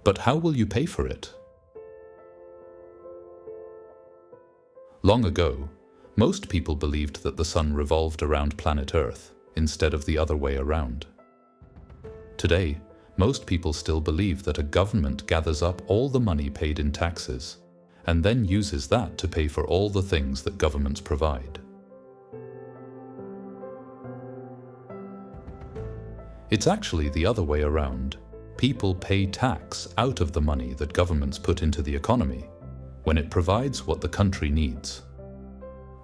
But how will you pay for it? Long ago, most people believed that the sun revolved around planet Earth instead of the other way around. Today, most people still believe that a government gathers up all the money paid in taxes and then uses that to pay for all the things that governments provide. It's actually the other way around. People pay tax out of the money that governments put into the economy when it provides what the country needs.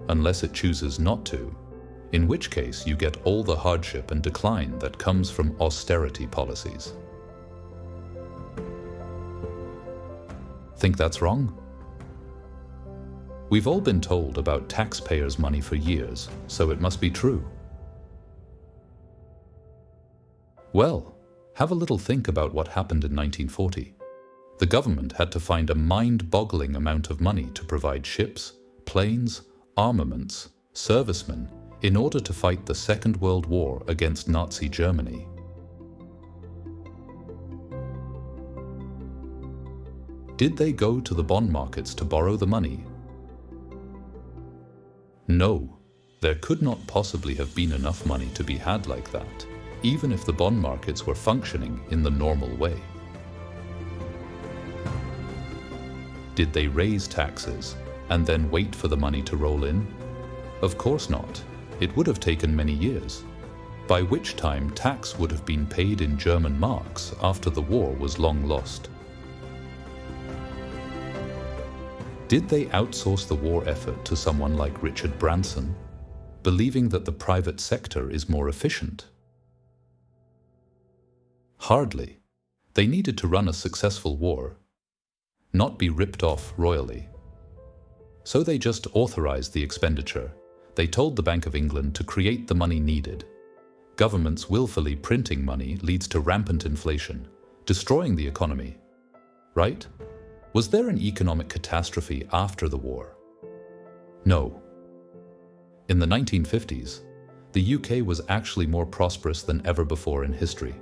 Unless it chooses not to, in which case you get all the hardship and decline that comes from austerity policies. Think that's wrong? We've all been told about taxpayers' money for years, so it must be true. Well, have a little think about what happened in 1940. The government had to find a mind-boggling amount of money to provide ships, planes, armaments, servicemen, in order to fight the Second World War against Nazi Germany. Did they go to the bond markets to borrow the money? No, there could not possibly have been enough money to be had like that, even if the bond markets were functioning in the normal way. Did they raise taxes and then wait for the money to roll in? Of course not. It would have taken many years, by which time tax would have been paid in German marks after the war was long lost. Did they outsource the war effort to someone like Richard Branson, believing that the private sector is more efficient? Hardly. They needed to run a successful war, not be ripped off royally. So they just authorized the expenditure. They told the Bank of England to create the money needed. Governments willfully printing money leads to rampant inflation, destroying the economy. Right? Was there an economic catastrophe after the war? No. In the 1950s, the UK was actually more prosperous than ever before in history.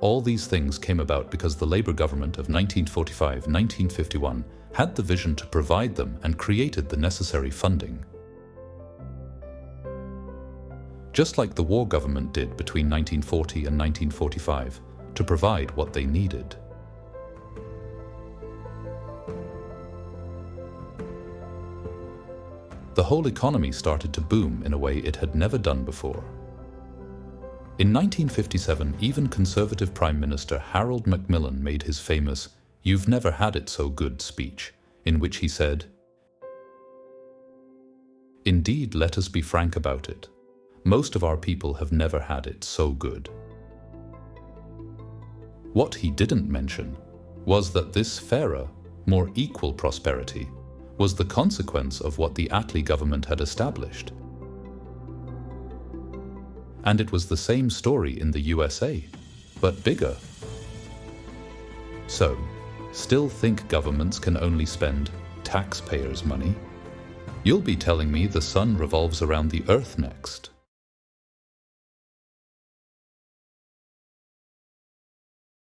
All these things came about because the Labour government of 1945-1951 had the vision to provide them and created the necessary funding. Just like the war government did between 1940 and 1945 to provide what they needed. The whole economy started to boom in a way it had never done before. In 1957, even Conservative Prime Minister Harold Macmillan made his famous "You've never had it so good" speech, in which he said, "Indeed, let us be frank about it. Most of our people have never had it so good." What he didn't mention was that this fairer, more equal prosperity was the consequence of what the Attlee government had established. And it was the same story in the USA, but bigger. So, still think governments can only spend taxpayers' money? You'll be telling me the sun revolves around the Earth next.